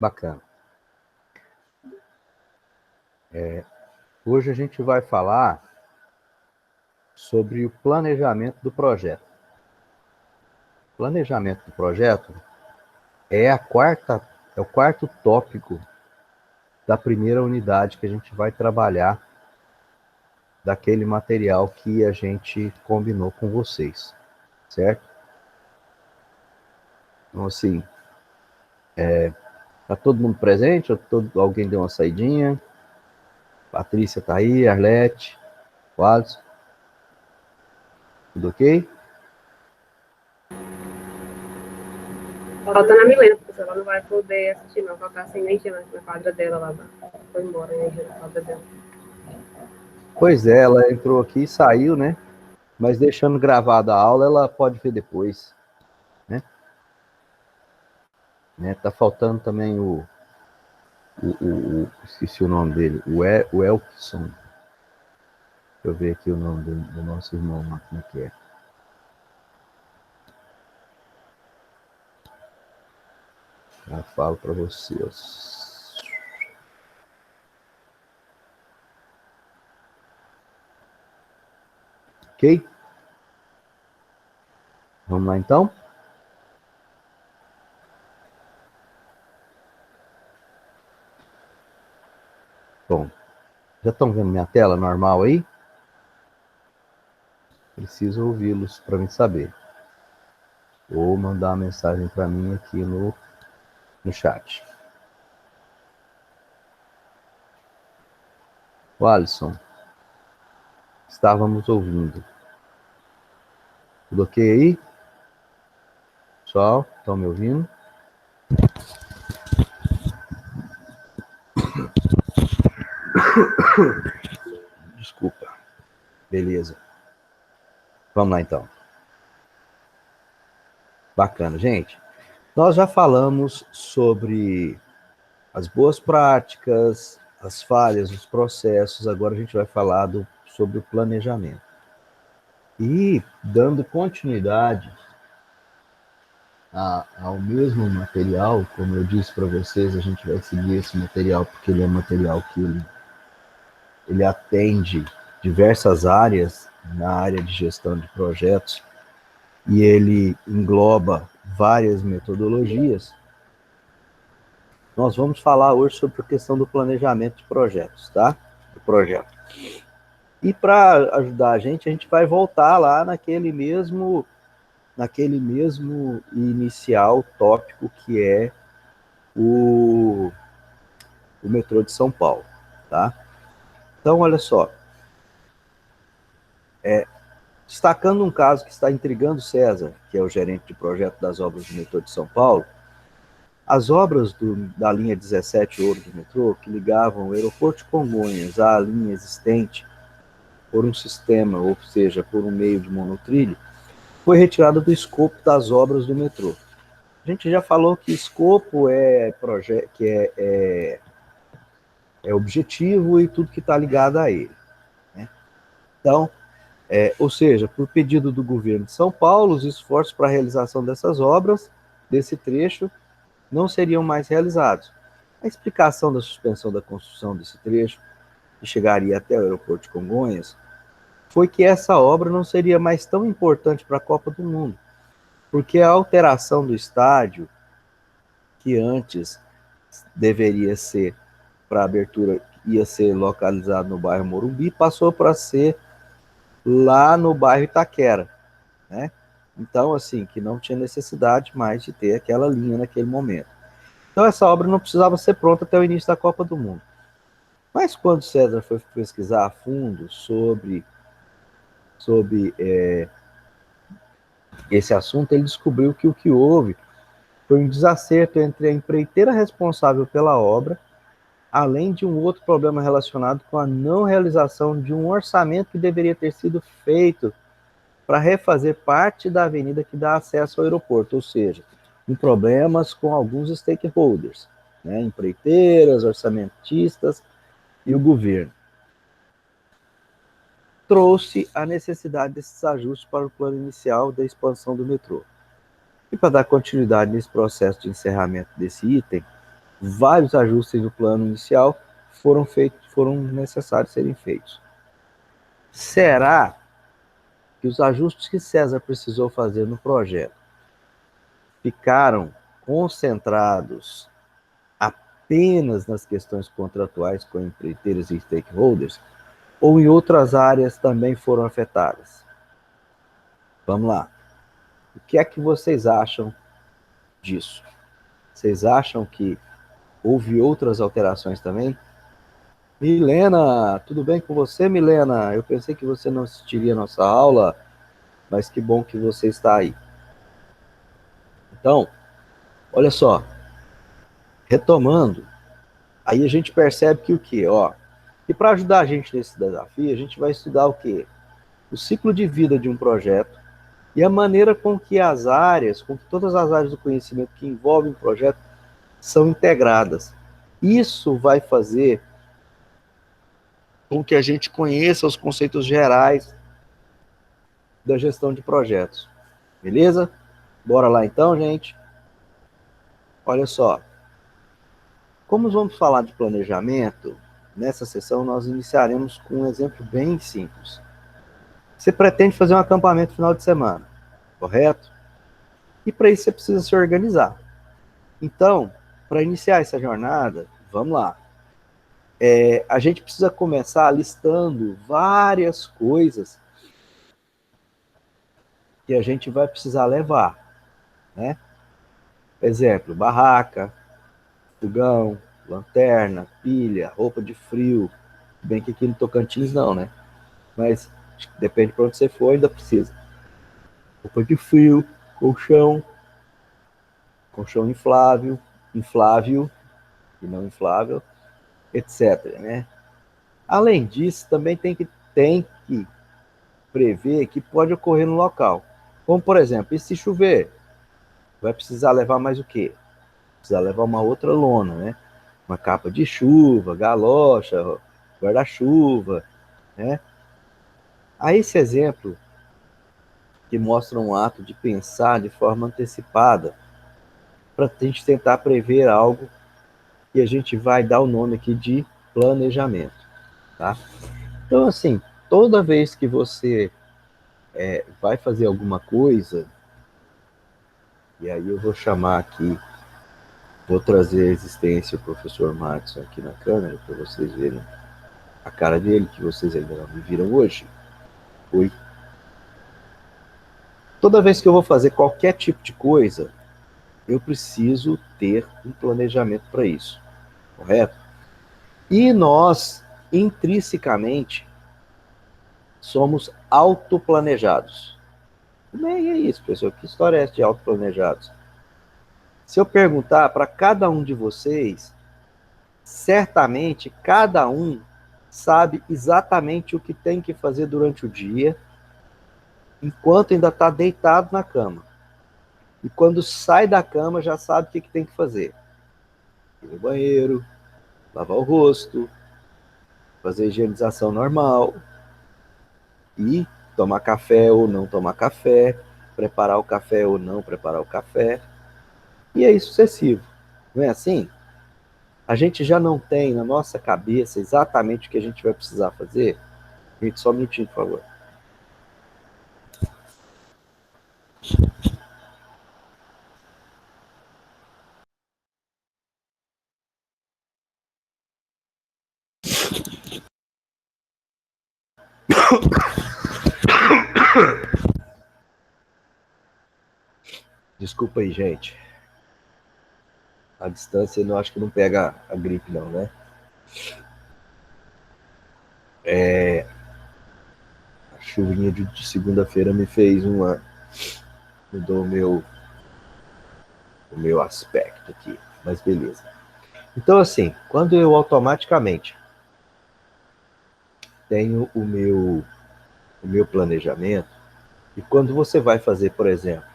Bacana. Hoje a gente vai falar sobre o planejamento do projeto. O planejamento do projeto é o quarto tópico da primeira unidade que a gente vai trabalhar daquele material que a gente combinou com vocês, certo? Então, assim, tá todo mundo presente? Alguém deu uma saidinha? Patrícia tá aí, Arlete, o Alisson, tudo ok? Faltando a Milena, porque ela não vai poder assistir, não. Ela tá sem energia na quadra dela lá. Foi embora a energia na quadra dela. Pois é, ela entrou aqui e saiu, né? Mas deixando gravada a aula, ela pode ver depois, né? Tá faltando também esqueci o nome dele, o Elkson. Deixa eu ver aqui o nome do nosso irmão lá, como é que é. Já falo para vocês. Ok? Vamos lá então? Bom, já estão vendo minha tela normal aí? Preciso ouvi-los para mim saber. Ou mandar uma mensagem para mim aqui no chat. O Alisson, estávamos ouvindo. Tudo ok aí? Pessoal, estão me ouvindo? Desculpa. Beleza. Vamos lá então. Bacana, gente. Nós já falamos sobre as boas práticas, as falhas, os processos. Agora a gente vai falar sobre o planejamento. E dando continuidade ao mesmo material, como eu disse para vocês, a gente vai seguir esse material porque ele é um material que ele atende diversas áreas na área de gestão de projetos e ele engloba várias metodologias. Nós vamos falar hoje sobre a questão do planejamento de projetos, tá? Do projeto. E para ajudar a gente vai voltar lá naquele mesmo inicial tópico que é o metrô de São Paulo, tá? Então, olha só. Destacando um caso que está intrigando César, que é o gerente de projeto das obras do metrô de São Paulo, as obras da linha 17 Ouro do metrô, que ligavam o aeroporto de Congonhas à linha existente por um sistema, ou seja, por um meio de monotrilho, foi retirada do escopo das obras do metrô. A gente já falou que escopo é objetivo e tudo que está ligado a ele, né? Então, ou seja, por pedido do governo de São Paulo, os esforços para a realização dessas obras, desse trecho, não seriam mais realizados. A explicação da suspensão da construção desse trecho, que chegaria até o aeroporto de Congonhas, foi que essa obra não seria mais tão importante para a Copa do Mundo, porque a alteração do estádio, que antes deveria ser para abertura, ia ser localizado no bairro Morumbi, passou para ser lá no bairro Itaquera, né? Então, assim, que não tinha necessidade mais de ter aquela linha naquele momento. Então, essa obra não precisava ser pronta até o início da Copa do Mundo. Mas quando César foi pesquisar a fundo sobre esse assunto, ele descobriu que o que houve foi um desacerto entre a empreiteira responsável pela obra, além de um outro problema relacionado com a não realização de um orçamento que deveria ter sido feito para refazer parte da avenida que dá acesso ao aeroporto, ou seja, em problemas com alguns stakeholders, né, empreiteiras, orçamentistas e o governo. Trouxe a necessidade desses ajustes para o plano inicial da expansão do metrô. E para dar continuidade nesse processo de encerramento desse item, vários ajustes no plano inicial foram necessários serem feitos. Será que os ajustes que César precisou fazer no projeto ficaram concentrados apenas nas questões contratuais com empreiteiros e stakeholders, ou em outras áreas também foram afetadas? Vamos lá. O que é que vocês acham disso? Vocês acham que houve outras alterações também? Milena, tudo bem com você, Milena? Eu pensei que você não assistiria a nossa aula, mas que bom que você está aí. Então, olha só, retomando, aí a gente percebe que o quê? E para ajudar a gente nesse desafio, a gente vai estudar o quê? O ciclo de vida de um projeto e a maneira com que todas as áreas do conhecimento que envolvem o projeto são integradas. Isso vai fazer com que a gente conheça os conceitos gerais da gestão de projetos. Beleza? Bora lá então, gente. Olha só. Como vamos falar de planejamento, nessa sessão nós iniciaremos com um exemplo bem simples. Você pretende fazer um acampamento final de semana, correto? E para isso você precisa se organizar. Então, para iniciar essa jornada, vamos lá. A gente precisa começar listando várias coisas que a gente vai precisar levar, né? Exemplo, barraca, fogão, lanterna, pilha, roupa de frio. Bem que aqui no Tocantins não, né? Mas depende para onde você for, ainda precisa. Roupa de frio, colchão inflável e não inflável, etc, né? Além disso, também tem que prever que pode ocorrer no local. Como, por exemplo, e se chover? Vai precisar levar mais o quê? Precisa levar uma outra lona, né? Uma capa de chuva, galocha, guarda-chuva, né? Aí esse exemplo que mostra um ato de pensar de forma antecipada para a gente tentar prever algo que a gente vai dar o nome aqui de planejamento, tá? Então, assim, toda vez que você vai fazer alguma coisa, e aí eu vou chamar aqui, vou trazer a existência do professor Matson aqui na câmera para vocês verem a cara dele, que vocês ainda não me viram hoje. Oi. Toda vez que eu vou fazer qualquer tipo de coisa, eu preciso ter um planejamento para isso, correto? E nós, intrinsecamente, somos autoplanejados. Como é isso, pessoal? Que história é essa de autoplanejados? Se eu perguntar para cada um de vocês, certamente cada um sabe exatamente o que tem que fazer durante o dia, enquanto ainda está deitado na cama. E quando sai da cama, já sabe o que tem que fazer. Ir no banheiro, lavar o rosto, fazer a higienização normal, e tomar café ou não tomar café, preparar o café ou não preparar o café, e aí sucessivo. Não é assim? A gente já não tem na nossa cabeça exatamente o que a gente vai precisar fazer? Gente, só um minutinho, por favor. Desculpa aí, gente. A distância eu acho que não pega a gripe, não, né? A chuvinha de segunda-feira me fez mudou o meu aspecto aqui, mas beleza. Então, assim, quando eu automaticamente tenho o meu planejamento, e quando você vai fazer, por exemplo,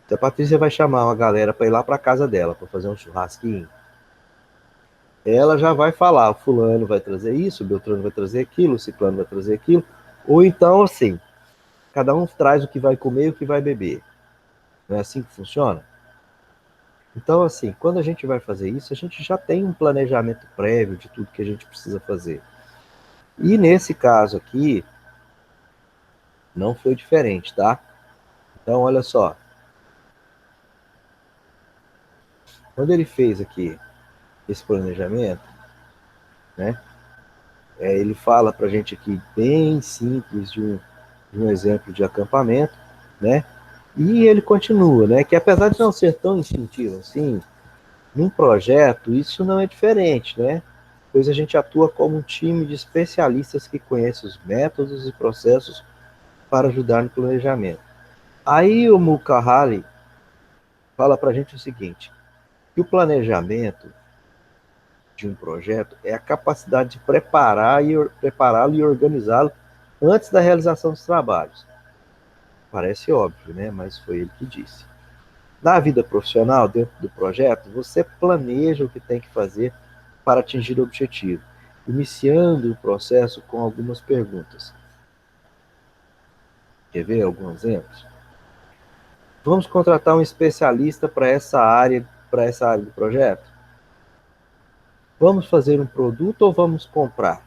se a Patrícia vai chamar uma galera para ir lá para casa dela, para fazer um churrasquinho, ela já vai falar, o fulano vai trazer isso, o Beltrano vai trazer aquilo, o ciclano vai trazer aquilo, ou então, assim, cada um traz o que vai comer e o que vai beber. Não é assim que funciona? Então, assim, quando a gente vai fazer isso, a gente já tem um planejamento prévio de tudo que a gente precisa fazer. E nesse caso aqui, não foi diferente, tá? Então, olha só. Quando ele fez aqui esse planejamento, né? Ele fala para a gente aqui bem simples de um exemplo de acampamento, né? E ele continua, né? Que apesar de não ser tão instintivo assim, num projeto isso não é diferente, né? Pois a gente atua como um time de especialistas que conhece os métodos e processos para ajudar no planejamento. Aí o Mulcahy fala para a gente o seguinte, que o planejamento de um projeto é a capacidade de prepará-lo e organizá-lo antes da realização dos trabalhos. Parece óbvio, né? Mas foi ele que disse. Na vida profissional, dentro do projeto, você planeja o que tem que fazer para atingir o objetivo, iniciando o processo com algumas perguntas. Quer ver alguns exemplos? Vamos contratar um especialista para essa área do projeto? Vamos fazer um produto ou vamos comprar?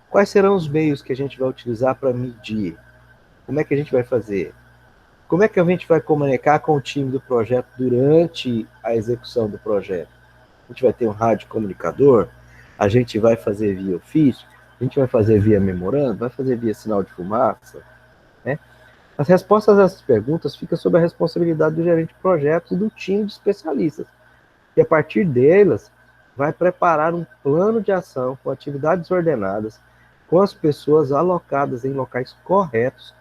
Quais serão os meios que a gente vai utilizar para medir? Como é que a gente vai fazer? Como é que a gente vai comunicar com o time do projeto durante a execução do projeto? A gente vai ter um rádio comunicador? A gente vai fazer via ofício? A gente vai fazer via memorando? Vai fazer via sinal de fumaça? Né? As respostas a essas perguntas ficam sob a responsabilidade do gerente de projetos e do time de especialistas. E a partir delas, vai preparar um plano de ação com atividades ordenadas, com as pessoas alocadas em locais corretos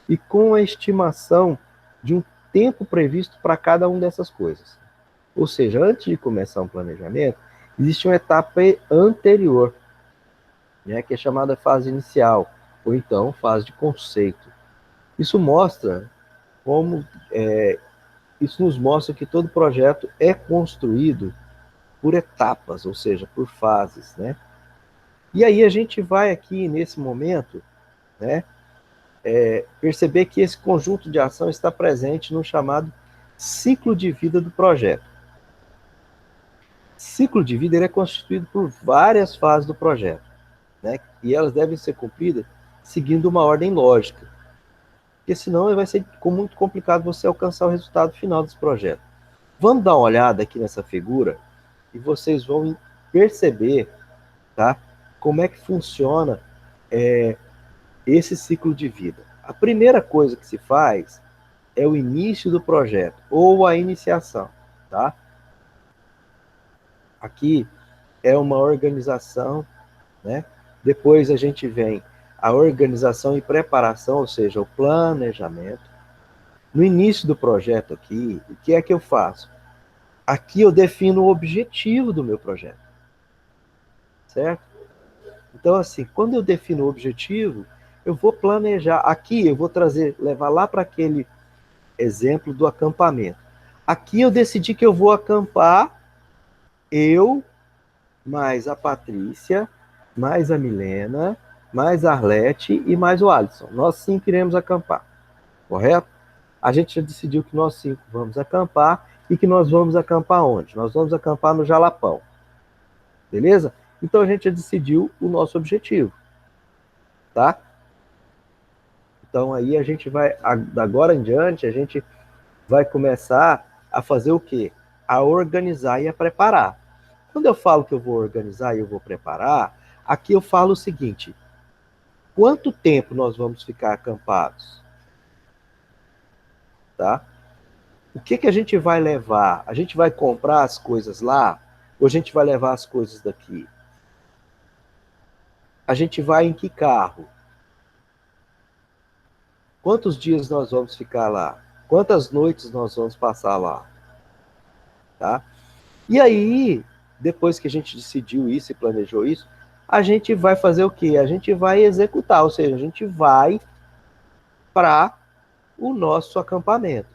e com a estimação de um tempo previsto para cada uma dessas coisas. Ou seja, antes de começar um planejamento, existe uma etapa anterior, né, que é chamada fase inicial, ou então fase de conceito. Isso mostra como isso nos mostra que todo projeto é construído por etapas, ou seja, por fases, né? E aí a gente vai aqui nesse momento, né, perceber que esse conjunto de ação está presente no chamado ciclo de vida do projeto. Ciclo de vida ele é constituído por várias fases do projeto, né? E elas devem ser cumpridas seguindo uma ordem lógica, porque senão vai ser muito complicado você alcançar o resultado final desse projeto. Vamos dar uma olhada aqui nessa figura e vocês vão perceber, tá? Como é que funciona esse ciclo de vida. A primeira coisa que se faz é o início do projeto, ou a iniciação, tá? Aqui é uma organização, né? Depois a gente vem a organização e preparação, ou seja, o planejamento. No início do projeto aqui, o que é que eu faço? Aqui eu defino o objetivo do meu projeto, certo? Então, assim, quando eu defino o objetivo, eu vou planejar. Aqui eu vou levar lá para aquele exemplo do acampamento. Aqui eu decidi que eu vou acampar, eu, mais a Patrícia, mais a Milena, mais a Arlete e mais o Alisson. Nós 5 iremos acampar, correto? A gente já decidiu que nós 5 vamos acampar e que nós vamos acampar onde? Nós vamos acampar no Jalapão, beleza? Então a gente já decidiu o nosso objetivo, tá? Então aí a gente vai, da agora em diante, a gente vai começar a fazer o quê? A organizar e a preparar. Quando eu falo que eu vou organizar e eu vou preparar, aqui eu falo o seguinte: quanto tempo nós vamos ficar acampados? Tá? O que a gente vai levar? A gente vai comprar as coisas lá? Ou a gente vai levar as coisas daqui? A gente vai em que carro? Quantos dias nós vamos ficar lá? Quantas noites nós vamos passar lá? Tá? E aí, depois que a gente decidiu isso e planejou isso, a gente vai fazer o quê? A gente vai executar, ou seja, a gente vai para o nosso acampamento.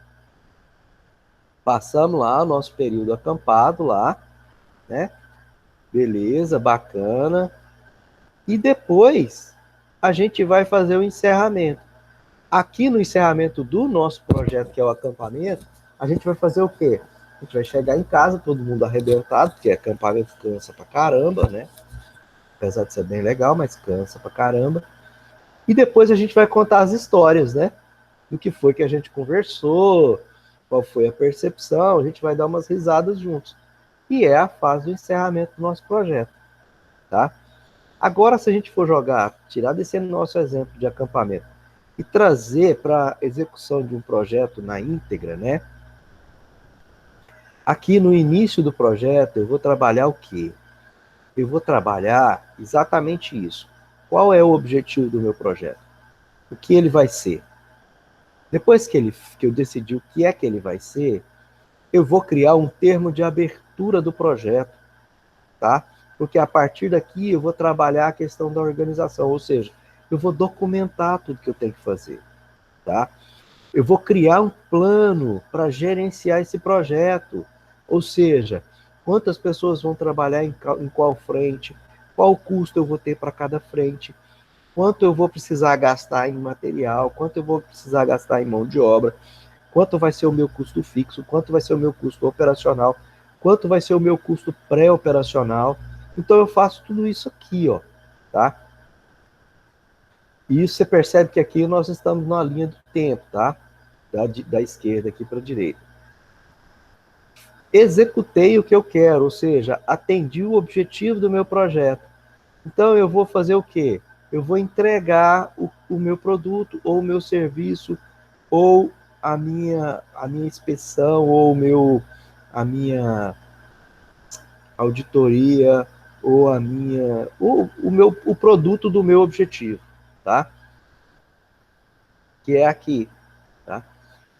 Passamos lá o nosso período acampado lá, né? Beleza, bacana. E depois a gente vai fazer o encerramento. Aqui no encerramento do nosso projeto, que é o acampamento, a gente vai fazer o quê? A gente vai chegar em casa, todo mundo arrebentado, porque acampamento cansa pra caramba, né? Apesar de ser bem legal, mas cansa pra caramba. E depois a gente vai contar as histórias, né? Do que foi que a gente conversou, qual foi a percepção, a gente vai dar umas risadas juntos. E é a fase do encerramento do nosso projeto, tá? Agora, se a gente for jogar, tirar desse nosso exemplo de acampamento e trazer para a execução de um projeto na íntegra, né? Aqui no início do projeto, eu vou trabalhar o quê? Eu vou trabalhar exatamente isso. Qual é o objetivo do meu projeto? O que ele vai ser? Depois que eu decidi o que é que ele vai ser, eu vou criar um termo de abertura do projeto, tá? Porque a partir daqui eu vou trabalhar a questão da organização, ou seja, eu vou documentar tudo que eu tenho que fazer, tá? Eu vou criar um plano para gerenciar esse projeto, ou seja, quantas pessoas vão trabalhar em qual frente, qual custo eu vou ter para cada frente, quanto eu vou precisar gastar em material, quanto eu vou precisar gastar em mão de obra, quanto vai ser o meu custo fixo, quanto vai ser o meu custo operacional, quanto vai ser o meu custo pré-operacional. Então eu faço tudo isso aqui, ó, tá? E isso você percebe que aqui nós estamos numa linha do tempo, tá? Da esquerda aqui para a direita. Executei o que eu quero, ou seja, atendi o objetivo do meu projeto. Então eu vou fazer o quê? Eu vou entregar o meu produto ou o meu serviço ou a minha inspeção ou a minha auditoria ou o produto do meu objetivo, tá? Que é aqui, tá?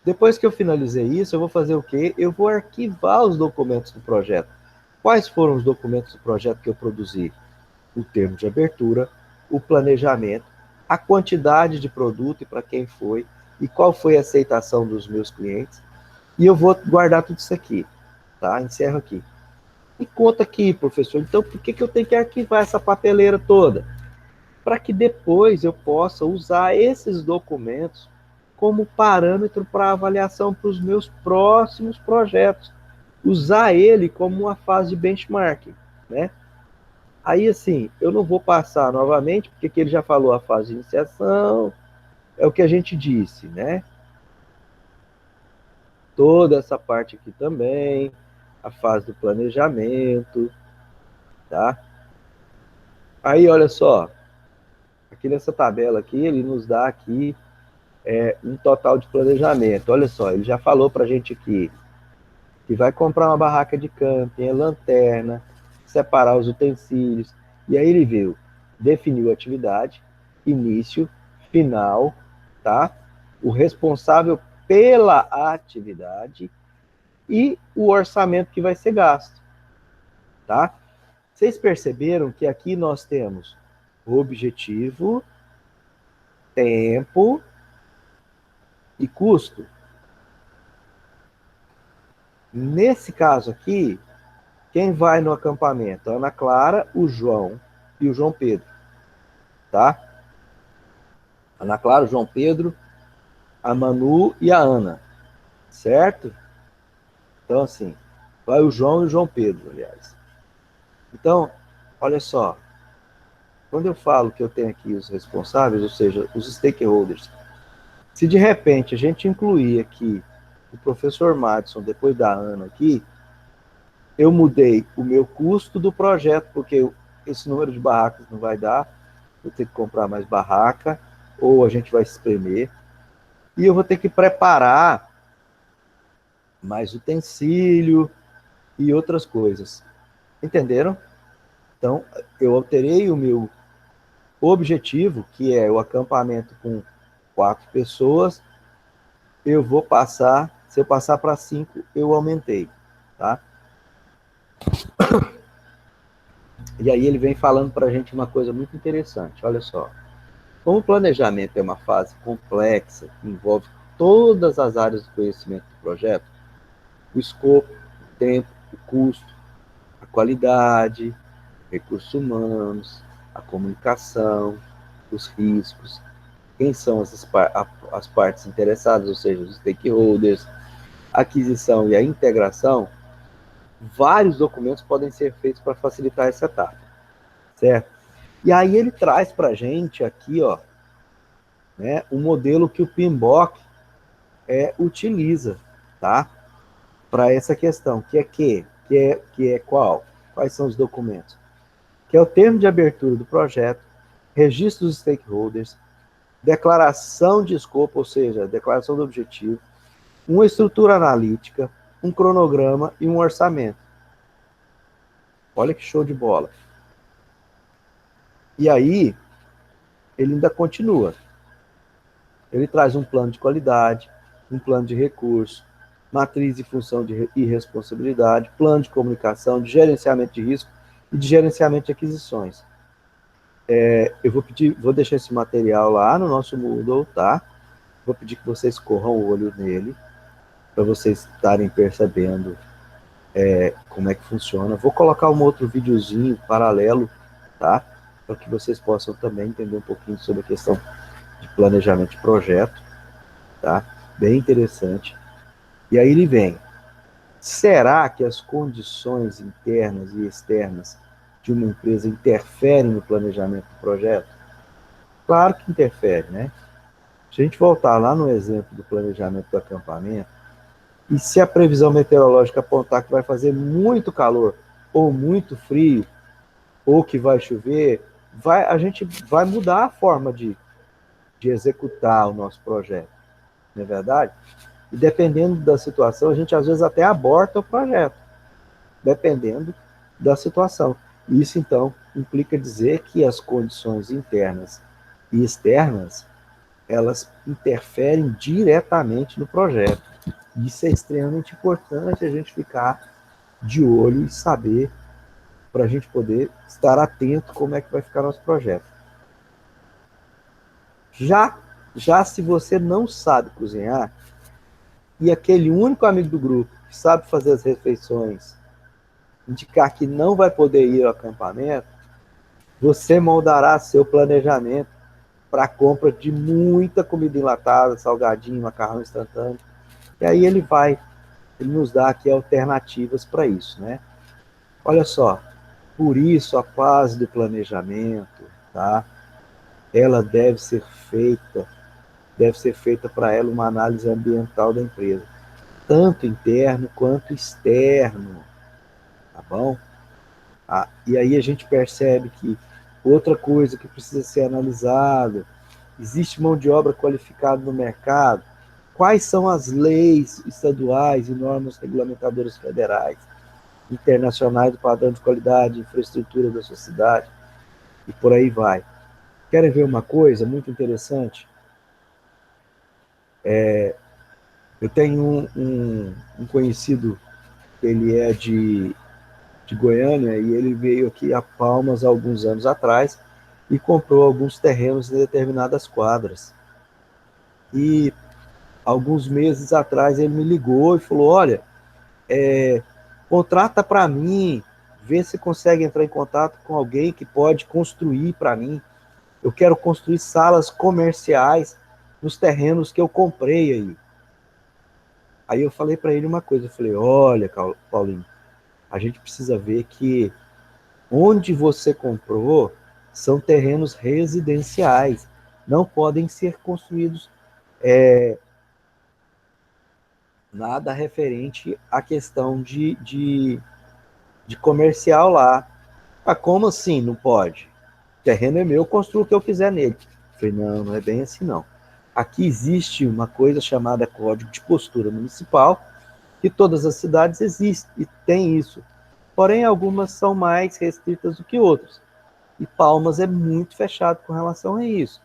Depois que eu finalizei isso, eu vou fazer o quê? Eu vou arquivar os documentos do projeto. Quais foram os documentos do projeto que eu produzi? O termo de abertura, o planejamento, a quantidade de produto e para quem foi, e qual foi a aceitação dos meus clientes. E eu vou guardar tudo isso aqui, tá? Encerro aqui. E conta aqui, professor, então por que eu tenho que arquivar essa papeleira toda? Para que depois eu possa usar esses documentos como parâmetro para avaliação para os meus próximos projetos. Usar ele como uma fase de benchmarking, né? Aí, assim, eu não vou passar novamente, porque aqui ele já falou a fase de iniciação, é o que a gente disse, né? Toda essa parte aqui também, a fase do planejamento, tá? Aí, olha só, aqui nessa tabela aqui, ele nos dá aqui um total de planejamento. Olha só, ele já falou para a gente aqui que vai comprar uma barraca de camping, lanterna, separar os utensílios. E aí ele viu, definiu a atividade, início, final, tá? O responsável pela atividade e o orçamento que vai ser gasto, tá? Vocês perceberam que aqui nós temos o objetivo, tempo e custo. Nesse caso aqui, quem vai no acampamento? A Ana Clara, o João e o João Pedro, tá? Ana Clara, o João Pedro, a Manu e a Ana, certo? Então, assim, vai o João e o João Pedro, aliás. Então, olha só, quando eu falo que eu tenho aqui os responsáveis, ou seja, os stakeholders, se de repente a gente incluir aqui o professor Madison depois da Ana aqui, eu mudei o meu custo do projeto, porque esse número de barracas não vai dar, vou ter que comprar mais barraca, ou a gente vai se espremer, e eu vou ter que preparar mais utensílio e outras coisas. Entenderam? Então, eu alterei o meu objetivo, que é o acampamento com 4 pessoas, eu vou passar, se eu passar para 5, eu aumentei, tá? E aí ele vem falando para a gente uma coisa muito interessante, olha só. Como o planejamento é uma fase complexa, que envolve todas as áreas do conhecimento do projeto, o escopo, o tempo, o custo, a qualidade, recursos humanos, a comunicação, os riscos, quem são as partes interessadas, ou seja, os stakeholders, aquisição e a integração, vários documentos podem ser feitos para facilitar essa etapa, certo? E aí ele traz para a gente aqui, ó, né, o modelo que o PMBOK utiliza, tá? Para essa questão, que é qual? Quais são os documentos? Que é o termo de abertura do projeto, registro dos stakeholders, declaração de escopo, ou seja, declaração do objetivo, uma estrutura analítica, um cronograma e um orçamento. Olha que show de bola. E aí, ele ainda continua. Ele traz um plano de qualidade, um plano de recurso, matriz e função e responsabilidade, plano de comunicação, de gerenciamento de risco e de gerenciamento de aquisições. Eu vou deixar esse material lá no nosso Moodle, tá? Vou pedir que vocês corram o olho nele, para vocês estarem percebendo como é que funciona. Vou colocar um outro videozinho paralelo, tá? Para que vocês possam também entender um pouquinho sobre a questão de planejamento de projeto, tá? Bem interessante. E aí ele vem. Será que as condições internas e externas de uma empresa interferem no planejamento do projeto? Claro que interfere, né? Se a gente voltar lá no exemplo do planejamento do acampamento, e se a previsão meteorológica apontar que vai fazer muito calor, ou muito frio, ou que vai chover, a gente vai mudar a forma de executar o nosso projeto, não é verdade? E dependendo da situação, a gente às vezes até aborta o projeto, dependendo da situação. Isso, então, implica dizer que as condições internas e externas, elas interferem diretamente no projeto. Isso é extremamente importante a gente ficar de olho e saber, para a gente poder estar atento como é que vai ficar nosso projeto. Já se você não sabe cozinhar, e aquele único amigo do grupo que sabe fazer as refeições indicar que não vai poder ir ao acampamento, você moldará seu planejamento para a compra de muita comida enlatada, salgadinho, macarrão instantâneo. E aí ele nos dá aqui alternativas para isso, né? Olha só, por isso a fase do planejamento, tá? Ela deve ser feita para ela uma análise ambiental da empresa, tanto interno quanto externo, tá bom? E aí a gente percebe que outra coisa que precisa ser analisada, existe mão de obra qualificada no mercado? Quais são as leis estaduais e normas regulamentadoras federais, internacionais do padrão de qualidade, infraestrutura da sociedade, e por aí vai. Querem ver uma coisa muito interessante? Eu tenho um conhecido, ele é de Goiânia, e ele veio aqui a Palmas há alguns anos atrás e comprou alguns terrenos em determinadas quadras. E alguns meses atrás ele me ligou e falou, olha, contrata para mim, vê se consegue entrar em contato com alguém que pode construir para mim. Eu quero construir salas comerciais nos terrenos que eu comprei aí. Aí eu falei para ele uma coisa, eu falei, olha, Paulinho, a gente precisa ver que onde você comprou são terrenos residenciais, não podem ser construídos nada referente à questão de comercial lá. Ah, como assim não pode? O terreno é meu, eu construo o que eu quiser nele. Eu falei, não, não é bem assim não. Aqui existe uma coisa chamada Código de Postura Municipal, que todas as cidades existem e tem isso. Porém, algumas são mais restritas do que outras. E Palmas é muito fechado com relação a isso.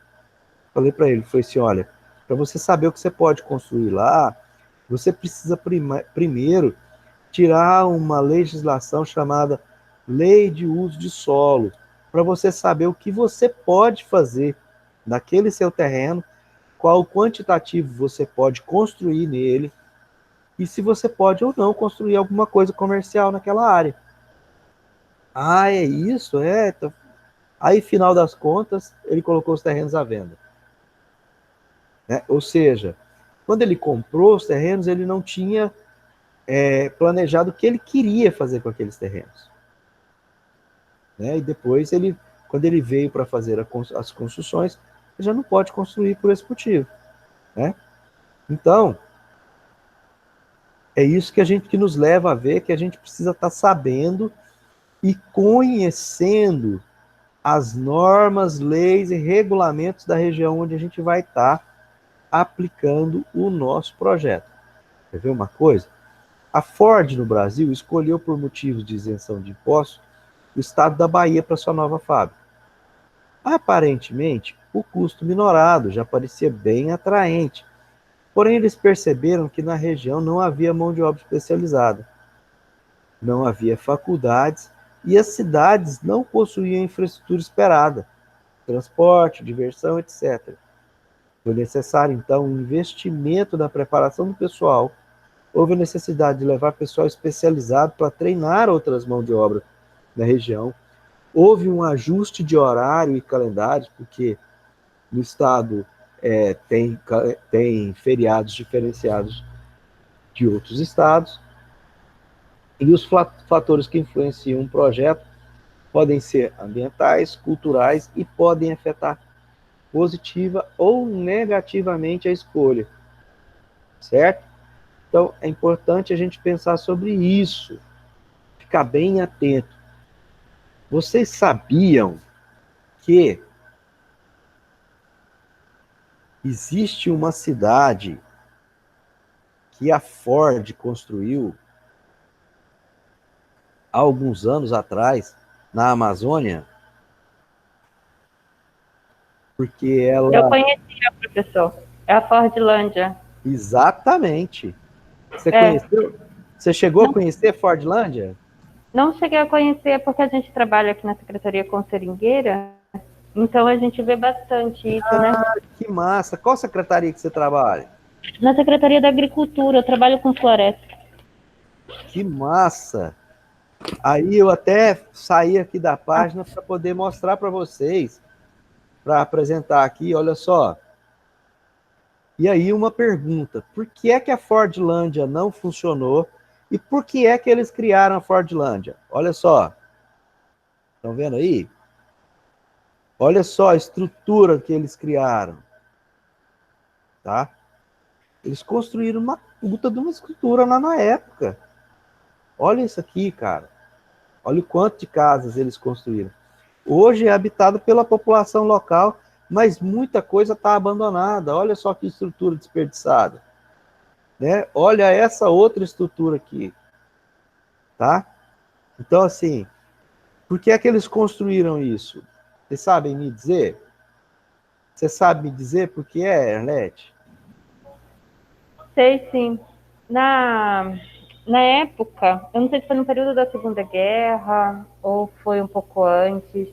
Falei para ele, foi assim, olha, para você saber o que você pode construir lá, você precisa primeiro tirar uma legislação chamada Lei de Uso de Solo, para você saber o que você pode fazer naquele seu terreno, qual o quantitativo você pode construir nele, e se você pode ou não construir alguma coisa comercial naquela área. Ah, é isso? Então... Aí, final das contas, ele colocou os terrenos à venda. Né? Ou seja, quando ele comprou os terrenos, ele não tinha planejado o que ele queria fazer com aqueles terrenos. Né? E depois, quando ele veio para fazer as construções, ele já não pode construir por esse motivo. Né? Então, é isso que nos leva a ver que a gente precisa estar sabendo e conhecendo as normas, leis e regulamentos da região onde a gente vai estar aplicando o nosso projeto. Quer ver uma coisa? A Ford no Brasil escolheu, por motivos de isenção de impostos, o estado da Bahia para sua nova fábrica. Aparentemente, o custo minorado já parecia bem atraente, porém eles perceberam que na região não havia mão de obra especializada, não havia faculdades e as cidades não possuíam a infraestrutura esperada, transporte, diversão, etc. Foi necessário, então, um investimento na preparação do pessoal. Houve a necessidade de levar pessoal especializado para treinar outras mãos de obra na região. Houve um ajuste de horário e calendário, porque no estado tem feriados diferenciados de outros estados. E os fatores que influenciam um projeto podem ser ambientais, culturais e podem afetar positiva ou negativamente a escolha. Certo? Então, é importante a gente pensar sobre isso, ficar bem atento. Vocês sabiam que existe uma cidade que a Ford construiu há alguns anos atrás, na Amazônia? Porque ela... Eu conhecia, professor. É a Fordlândia. Exatamente. Você conheceu? Você chegou a conhecer Fordlândia? Não cheguei a conhecer porque a gente trabalha aqui na Secretaria com seringueira, então a gente vê bastante isso, né? Que massa! Qual secretaria que você trabalha? Na Secretaria da Agricultura, eu trabalho com floresta. Que massa! Aí eu até saí aqui da página para poder mostrar para vocês, para apresentar aqui, olha só. E aí uma pergunta, por que é que a Fordlândia não funcionou e por que é que eles criaram a Fordlândia? Olha só, estão vendo aí? Olha só a estrutura que eles criaram, tá? Eles construíram uma puta de uma estrutura lá na época. Olha isso aqui, cara. Olha o quanto de casas eles construíram. Hoje é habitado pela população local, mas muita coisa está abandonada. Olha só que estrutura desperdiçada. Né? Olha essa outra estrutura aqui. Tá? Então, assim, por que é que eles construíram isso? Vocês sabem me dizer? Você sabe me dizer por que é, Arlete? Sei, sim. Na época, eu não sei se foi no período da Segunda Guerra ou foi um pouco antes,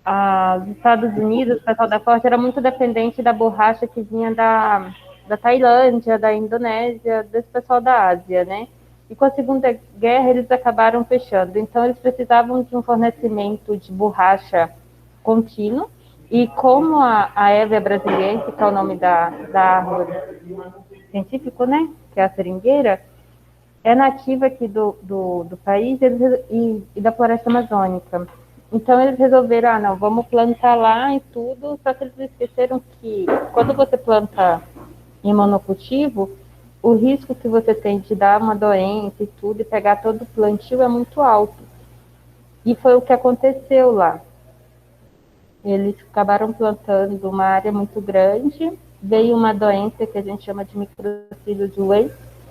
os Estados Unidos, o pessoal da Ford era muito dependente da borracha que vinha da Tailândia, da Indonésia, desse pessoal da Ásia, né? E com a Segunda Guerra eles acabaram fechando. Então eles precisavam de um fornecimento de borracha contínuo. E como a Hevea brasiliense, que é o nome da árvore científico, né? Que é a seringueira, é nativa aqui do país e da floresta amazônica. Então eles resolveram, não, vamos plantar lá e tudo, só que eles esqueceram que quando você planta em monocultivo, o risco que você tem de dar uma doença e tudo, e pegar todo o plantio é muito alto. E foi o que aconteceu lá. Eles acabaram plantando uma área muito grande, veio uma doença que a gente chama de microcílio de Weyl,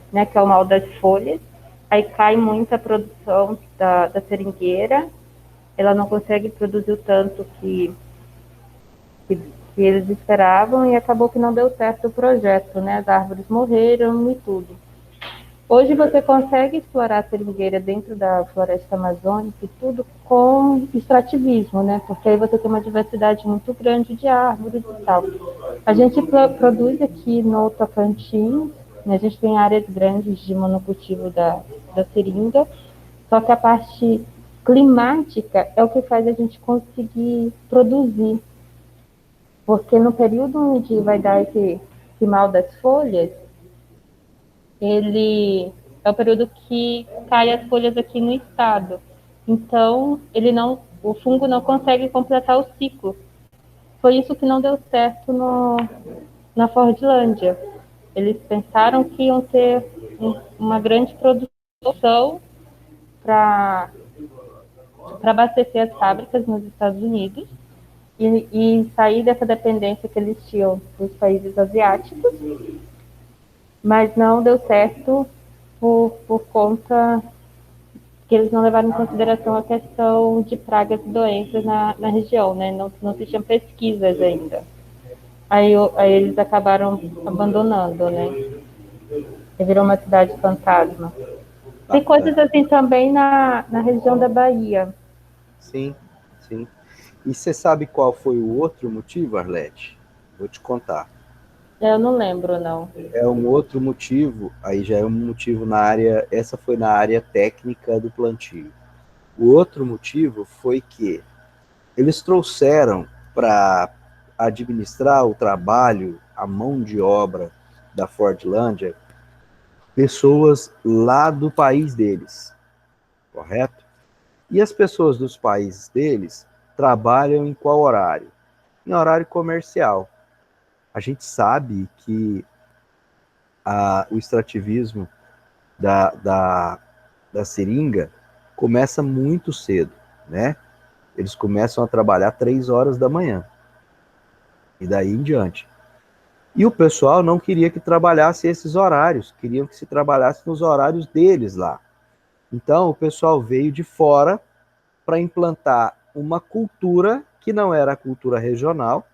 né, que é o mal das folhas, aí cai muito a produção da seringueira, ela não consegue produzir o tanto que eles esperavam e acabou que não deu certo o projeto, né? As árvores morreram e tudo. Hoje você consegue explorar a seringueira dentro da floresta amazônica e tudo com extrativismo, né? Porque aí você tem uma diversidade muito grande de árvores e tal. A gente produz aqui no Tocantins, né? A gente tem áreas grandes de monocultivo da seringa, só que a parte climática é o que faz a gente conseguir produzir. Porque no período onde vai dar esse primal das folhas, ele é o período que cai as folhas aqui no estado. Então, o fungo não consegue completar o ciclo. Foi isso que não deu certo na Fordlândia. Eles pensaram que iam ter uma grande produção para abastecer as fábricas nos Estados Unidos e sair dessa dependência que eles tinham dos países asiáticos, mas não deu certo por conta que eles não levaram em consideração a questão de pragas e doenças na região, né? Não se tinham pesquisas ainda. Aí eles acabaram abandonando, né? E virou uma cidade fantasma. Tem coisas assim também na região da Bahia. Sim, sim. E você sabe qual foi o outro motivo, Arlete? Vou te contar. Eu não lembro, não. É um outro motivo, aí já é um motivo na área, essa foi na área técnica do plantio. O outro motivo foi que eles trouxeram para administrar o trabalho, a mão de obra da Fordlândia, pessoas lá do país deles, correto? E as pessoas dos países deles trabalham em qual horário? Em horário comercial. A gente sabe que o extrativismo da seringa começa muito cedo, né? Eles começam a trabalhar 3 horas da manhã. E daí em diante. E o pessoal não queria que trabalhasse esses horários, queriam que se trabalhasse nos horários deles lá. Então o pessoal veio de fora para implantar uma cultura que não era a cultura regional,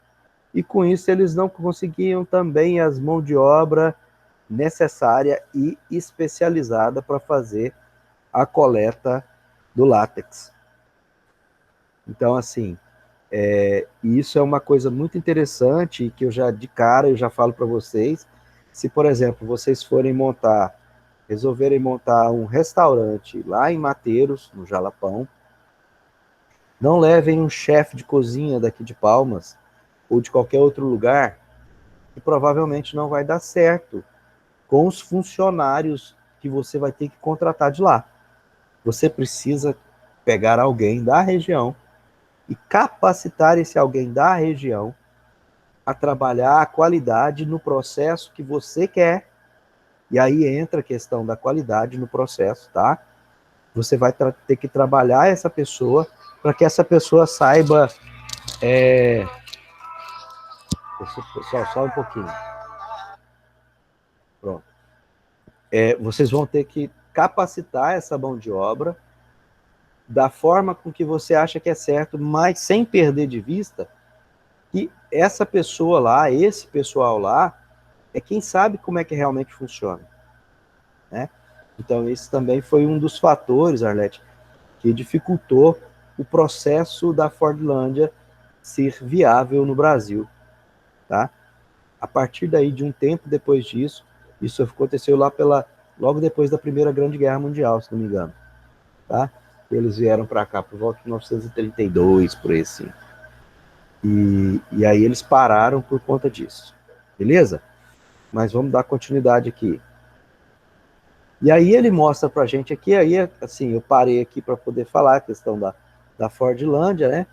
e com isso eles não conseguiam também as mãos de obra necessária e especializada para fazer a coleta do látex. Então, assim, isso é uma coisa muito interessante que eu já falo para vocês. Se, por exemplo, vocês resolverem montar um restaurante lá em Mateiros, no Jalapão, não levem um chefe de cozinha daqui de Palmas ou de qualquer outro lugar, que provavelmente não vai dar certo com os funcionários que você vai ter que contratar de lá. Você precisa pegar alguém da região e capacitar esse alguém da região a trabalhar a qualidade no processo que você quer. E aí entra a questão da qualidade no processo, tá? Você vai ter que trabalhar essa pessoa para que essa pessoa saiba... Pessoal, só um pouquinho. Pronto. Vocês vão ter que capacitar essa mão de obra da forma com que você acha que é certo, mas sem perder de vista que essa pessoa lá, esse pessoal lá, é quem sabe como é que realmente funciona, né? Então, esse também foi um dos fatores, Arlete, que dificultou o processo da Fordlândia ser viável no Brasil, tá? A partir daí, de um tempo depois disso, isso aconteceu logo depois da Primeira Grande Guerra Mundial, se não me engano, tá? Eles vieram para cá por volta de 1932, por aí assim. E aí eles pararam por conta disso, beleza? Mas vamos dar continuidade aqui. E aí ele mostra pra gente aqui, aí assim, eu parei aqui para poder falar a questão da Fordlândia, né?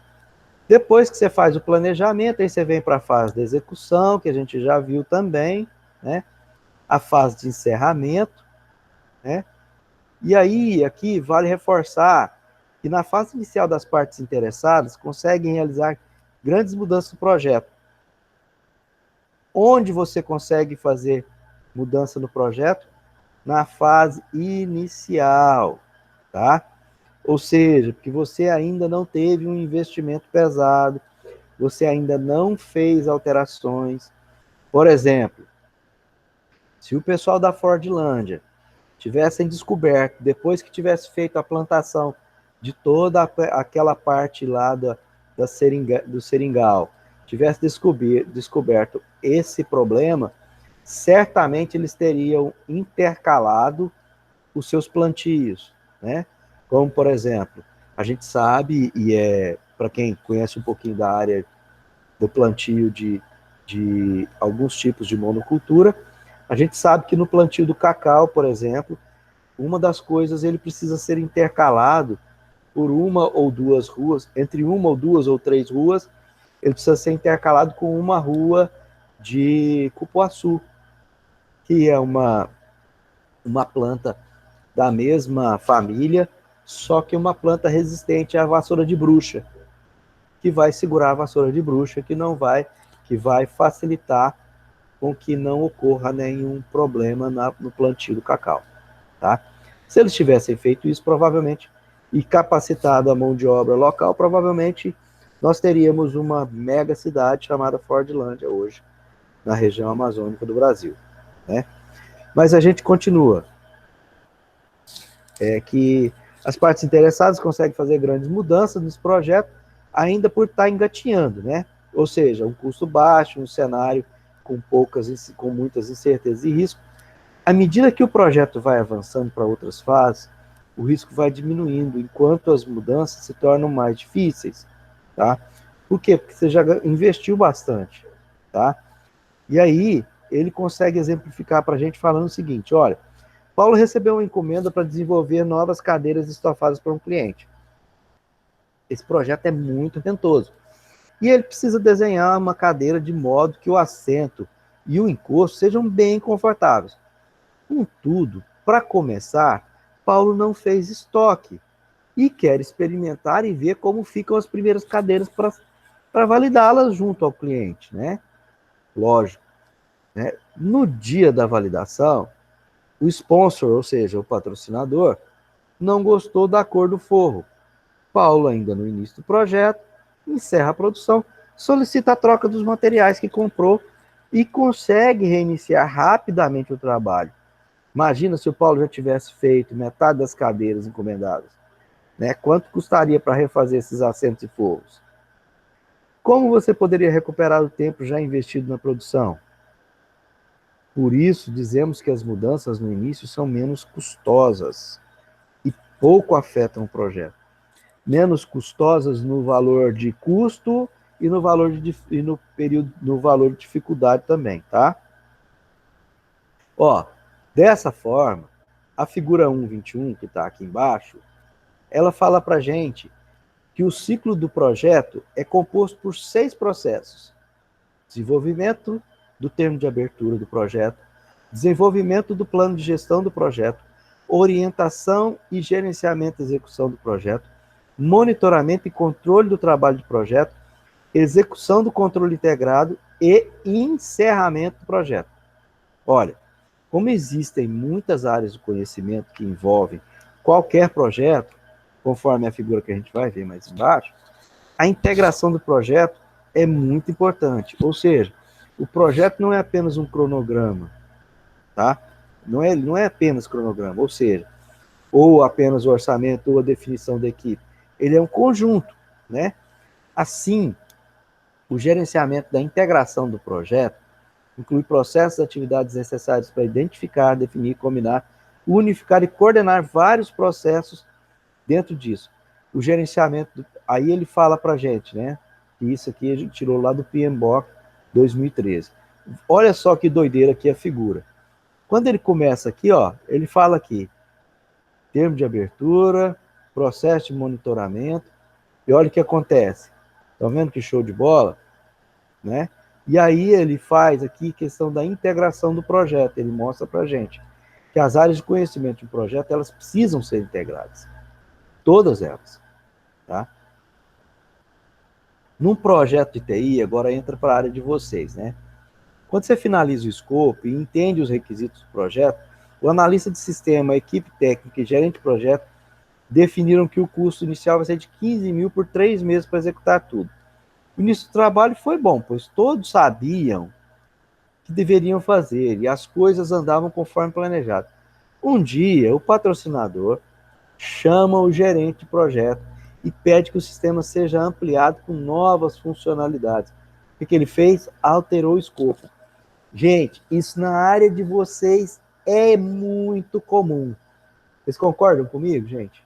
Depois que você faz o planejamento, aí você vem para a fase da execução, que a gente já viu também, né? A fase de encerramento, né? E aí, aqui, vale reforçar que na fase inicial das partes interessadas, conseguem realizar grandes mudanças no projeto. Onde você consegue fazer mudança no projeto? Na fase inicial, tá? Ou seja, porque você ainda não teve um investimento pesado, você ainda não fez alterações. Por exemplo, se o pessoal da Fordlândia tivessem descoberto, depois que tivesse feito a plantação de toda aquela parte lá do seringal, tivesse descoberto esse problema, certamente eles teriam intercalado os seus plantios, né? Como, por exemplo, a gente sabe, para quem conhece um pouquinho da área do plantio de alguns tipos de monocultura. A gente sabe que no plantio do cacau, por exemplo, uma das coisas, ele precisa ser intercalado por uma ou duas ruas, entre uma ou duas ou três ruas, ele precisa ser intercalado com uma rua de cupuaçu, que é uma planta da mesma família, só que uma planta resistente à vassoura de bruxa, que vai segurar a vassoura de bruxa, que vai facilitar com que não ocorra nenhum problema no plantio do cacau, tá? Se eles tivessem feito isso, provavelmente, e capacitado a mão de obra local, provavelmente nós teríamos uma mega cidade chamada Fordlândia hoje, na região amazônica do Brasil, né? Mas a gente continua. É que as partes interessadas conseguem fazer grandes mudanças nesse projeto, ainda por estar engatinhando, né? Ou seja, um custo baixo, um cenário com muitas incertezas e riscos. À medida que o projeto vai avançando para outras fases, o risco vai diminuindo, enquanto as mudanças se tornam mais difíceis, tá? Por quê? Porque você já investiu bastante, tá? E aí, ele consegue exemplificar para a gente falando o seguinte, olha, Paulo recebeu uma encomenda para desenvolver novas cadeiras estofadas para um cliente. Esse projeto é muito rentoso. E ele precisa desenhar uma cadeira de modo que o assento e o encosto sejam bem confortáveis. Contudo, para começar, Paulo não fez estoque e quer experimentar e ver como ficam as primeiras cadeiras para validá-las junto ao cliente, né? Lógico, né? No dia da validação, o sponsor, ou seja, o patrocinador, não gostou da cor do forro. Paulo, ainda no início do projeto, encerra a produção, solicita a troca dos materiais que comprou e consegue reiniciar rapidamente o trabalho. Imagina se o Paulo já tivesse feito metade das cadeiras encomendadas, né? Quanto custaria para refazer esses assentos e forros? Como você poderia recuperar o tempo já investido na produção? Por isso, dizemos que as mudanças no início são menos custosas e pouco afetam o projeto. Menos custosas no valor de custo e no valor de dificuldade também, tá? Ó, dessa forma, a figura 1.21, que está aqui embaixo, ela fala para a gente que o ciclo do projeto é composto por 6 processos. Desenvolvimento do termo de abertura do projeto, desenvolvimento do plano de gestão do projeto, orientação e gerenciamento e execução do projeto, monitoramento e controle do trabalho de projeto, execução do controle integrado e encerramento do projeto. Olha, como existem muitas áreas do conhecimento que envolvem qualquer projeto, conforme a figura que a gente vai ver mais embaixo, a integração do projeto é muito importante. Ou seja, o projeto não é apenas um cronograma, tá? Não é apenas cronograma, ou seja, ou apenas o orçamento ou a definição da equipe. Ele é um conjunto, né? Assim, o gerenciamento da integração do projeto inclui processos e atividades necessários para identificar, definir, combinar, unificar e coordenar vários processos dentro disso. O gerenciamento, aí ele fala para a gente, né? Que isso aqui a gente tirou lá do PMBOK 2013. Olha só que doideira aqui a figura. Quando ele começa aqui, ó, ele fala aqui, termo de abertura, processo de monitoramento, e olha o que acontece. Estão vendo que show de bola? Né? E aí ele faz aqui questão da integração do projeto, ele mostra para a gente que as áreas de conhecimento do projeto, elas precisam ser integradas. Todas elas. Tá? Num projeto de TI, agora entra para a área de vocês, né? Quando você finaliza o escopo e entende os requisitos do projeto, o analista de sistema, a equipe técnica e gerente de projeto definiram que o custo inicial vai ser de 15 mil por 3 meses para executar tudo. O início do trabalho foi bom, pois todos sabiam que deveriam fazer e as coisas andavam conforme planejado. Um dia, o patrocinador chama o gerente de projeto e pede que o sistema seja ampliado com novas funcionalidades. O que ele fez? Alterou o escopo. Gente, isso na área de vocês é muito comum. Vocês concordam comigo, gente?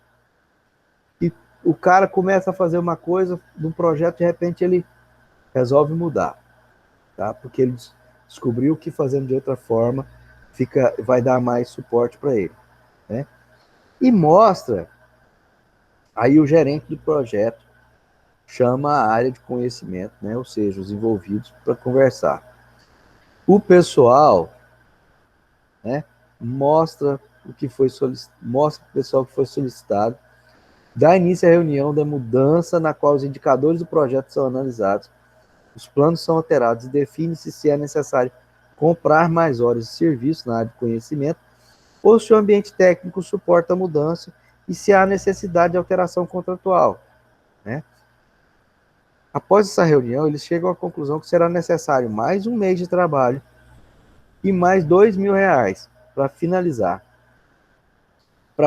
E o cara começa a fazer uma coisa num projeto, de repente ele resolve mudar. tá? Porque ele descobriu que fazendo de outra forma vai dar mais suporte para ele, né? E mostra, aí o gerente do projeto chama a área de conhecimento, né? Ou seja, os envolvidos para conversar. O pessoal, né? Mostra o que foi mostra para o pessoal que foi solicitado, dá início à reunião da mudança na qual os indicadores do projeto são analisados, os planos são alterados e define-se se é necessário comprar mais horas de serviço na área de conhecimento ou se o ambiente técnico suporta a mudança e se há necessidade de alteração contratual, né? Após essa reunião, eles chegam à conclusão que será necessário mais um mês de trabalho e mais R$ 2.000 para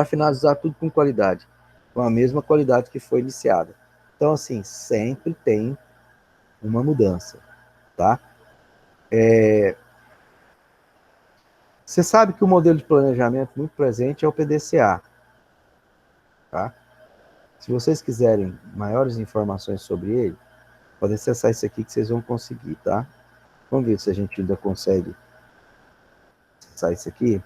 finalizar tudo com qualidade, com a mesma qualidade que foi iniciada. Então, assim, sempre tem uma mudança, tá? Você sabe que o modelo de planejamento muito presente é o PDCA, tá? Se vocês quiserem maiores informações sobre ele, podem acessar isso aqui que vocês vão conseguir, tá? Vamos ver se a gente ainda consegue acessar isso aqui.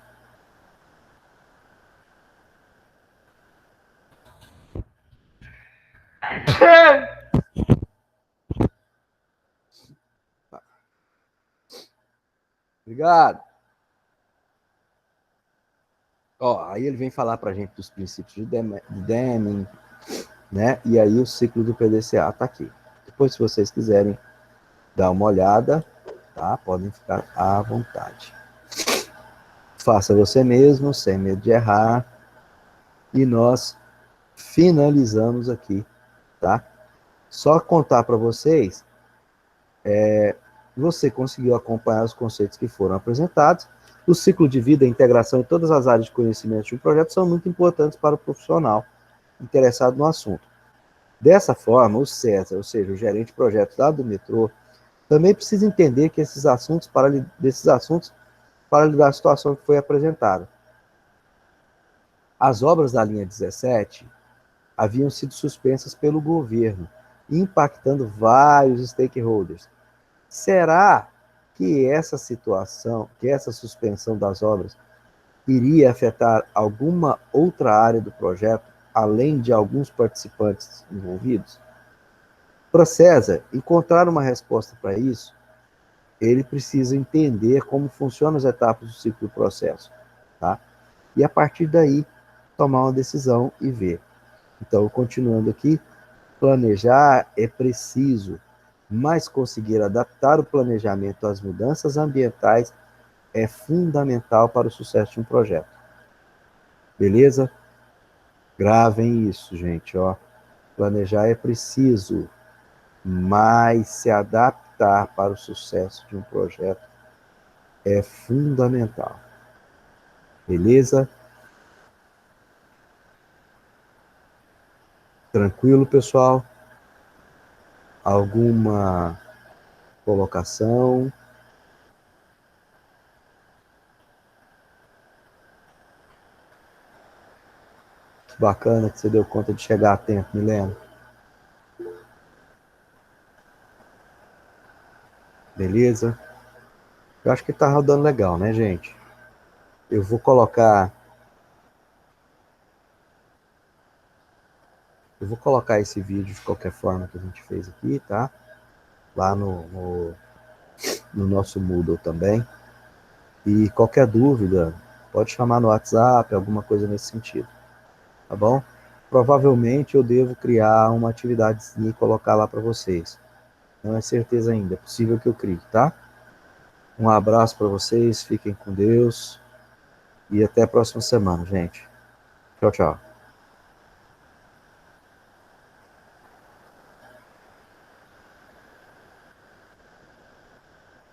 Obrigado. Ó, aí ele vem falar para a gente dos princípios de Deming, né? E aí o ciclo do PDCA está aqui. Depois, se vocês quiserem dar uma olhada, tá? Podem ficar à vontade. Faça você mesmo, sem medo de errar. E nós finalizamos aqui, tá? Só contar para vocês, você conseguiu acompanhar os conceitos que foram apresentados. O ciclo de vida, a integração em todas as áreas de conhecimento de um projeto são muito importantes para o profissional interessado no assunto. Dessa forma, o César, ou seja, o gerente de projetos lá do metrô, também precisa entender que desses assuntos para lidar com a situação que foi apresentada. As obras da linha 17 haviam sido suspensas pelo governo, impactando vários stakeholders. Será que essa situação, que essa suspensão das obras, iria afetar alguma outra área do projeto, além de alguns participantes envolvidos? Para César encontrar uma resposta para isso, ele precisa entender como funcionam as etapas do ciclo do processo, tá? E a partir daí, tomar uma decisão e ver. Então, continuando aqui, planejar é preciso, mas conseguir adaptar o planejamento às mudanças ambientais é fundamental para o sucesso de um projeto. Beleza? Gravem isso, gente, ó. Planejar é preciso, mas se adaptar para o sucesso de um projeto é fundamental. Beleza? Tranquilo, pessoal? Alguma colocação? Que bacana que você deu conta de chegar a tempo, Milena. Beleza? Eu acho que tá rodando legal, né, gente? Eu vou colocar esse vídeo de qualquer forma que a gente fez aqui, tá? Lá no nosso Moodle também. E qualquer dúvida, pode chamar no WhatsApp, alguma coisa nesse sentido. Tá bom? Provavelmente eu devo criar uma atividadezinha e colocar lá para vocês. Não é certeza ainda, é possível que eu crie, tá? Um abraço para vocês, fiquem com Deus e até a próxima semana, gente. Tchau, tchau.